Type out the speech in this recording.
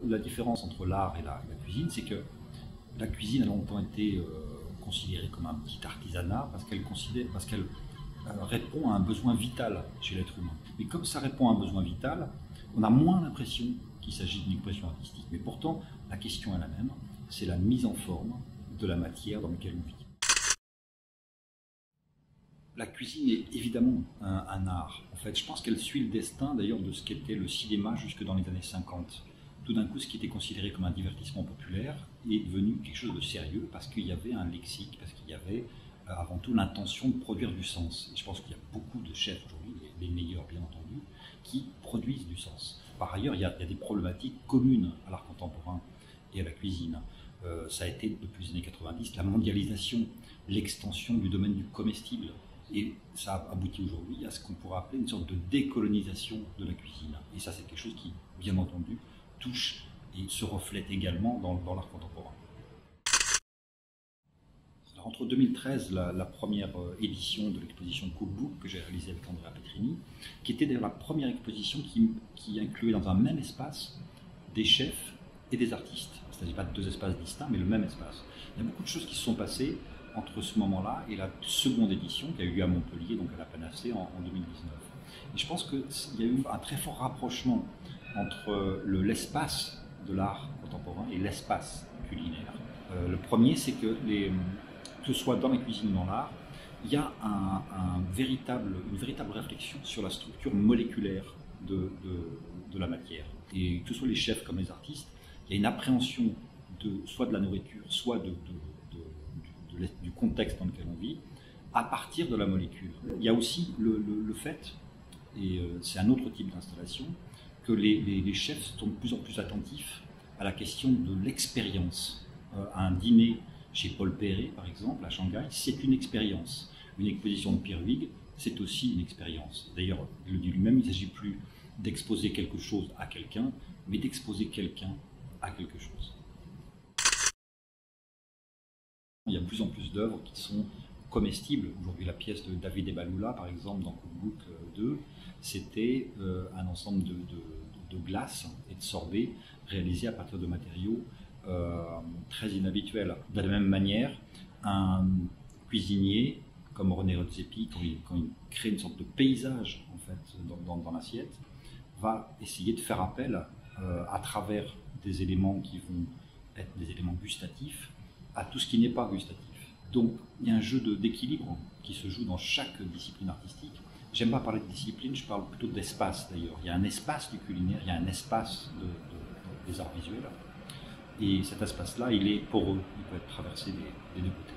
La différence entre l'art et la cuisine, c'est que la cuisine a longtemps été considérée comme un petit artisanat parce qu'elle répond à un besoin vital chez l'être humain. Mais comme ça répond à un besoin vital, on a moins l'impression qu'il s'agit d'une expression artistique. Mais pourtant, la question est la même, c'est la mise en forme de la matière dans laquelle on vit. La cuisine est évidemment un art. En fait, je pense qu'elle suit le destin d'ailleurs de ce qu'était le cinéma jusque dans les années 50. Tout d'un coup, ce qui était considéré comme un divertissement populaire est devenu quelque chose de sérieux parce qu'il y avait un lexique, parce qu'il y avait avant tout l'intention de produire du sens. Et je pense qu'il y a beaucoup de chefs aujourd'hui, les meilleurs bien entendu, qui produisent du sens. Par ailleurs, il y a des problématiques communes à l'art contemporain et à la cuisine. Ça a été depuis les années 90 la mondialisation, l'extension du domaine du comestible. Et ça a abouti aujourd'hui à ce qu'on pourrait appeler une sorte de décolonisation de la cuisine. Et ça, c'est quelque chose qui, bien entendu, touche et se reflète également dans l'art contemporain. Alors, entre 2013, la première édition de l'exposition Cookbook que j'ai réalisée avec Andrea Petrini, qui était d'ailleurs la première exposition qui incluait dans un même espace des chefs et des artistes. C'est-à-dire pas deux espaces distincts, mais le même espace. Il y a beaucoup de choses qui se sont passées entre ce moment-là et la seconde édition qui a eu lieu à Montpellier, donc à la Panacée, en 2019. Et je pense qu'il y a eu un très fort rapprochement entre l'espace de l'art contemporain et l'espace culinaire. Le premier, c'est que ce soit dans la cuisine ou dans l'art, il y a une véritable réflexion sur la structure moléculaire de la matière. Et que ce soit les chefs comme les artistes, il y a une appréhension soit de la nourriture, soit du contexte dans lequel on vit, à partir de la molécule. Il y a aussi le fait, et c'est un autre type d'installation, que les chefs sont de plus en plus attentifs à la question de l'expérience. Un dîner chez Paul Perret, par exemple, à Shanghai, c'est une expérience. Une exposition de Pierre Huyghe, c'est aussi une expérience. D'ailleurs, il le dit lui-même, il ne s'agit plus d'exposer quelque chose à quelqu'un, mais d'exposer quelqu'un à quelque chose. Il y a de plus en plus d'œuvres qui sont comestibles. Aujourd'hui, la pièce de David Ebaloula, par exemple, dans Cookbook 2, c'était un ensemble de glaces et de sorbets réalisés à partir de matériaux très inhabituels. De la même manière, un cuisinier comme René Redzepi, quand il crée une sorte de paysage en fait, dans l'assiette, va essayer de faire appel à travers des éléments qui vont être des éléments gustatifs à tout ce qui n'est pas gustatif. Donc il y a un jeu d'équilibre qui se joue dans chaque discipline artistique. J'aime pas parler de discipline, je parle plutôt d'espace d'ailleurs. Il y a un espace du culinaire, il y a un espace des arts visuels. Et cet espace-là, il est poreux, il peut être traversé des deux côtés.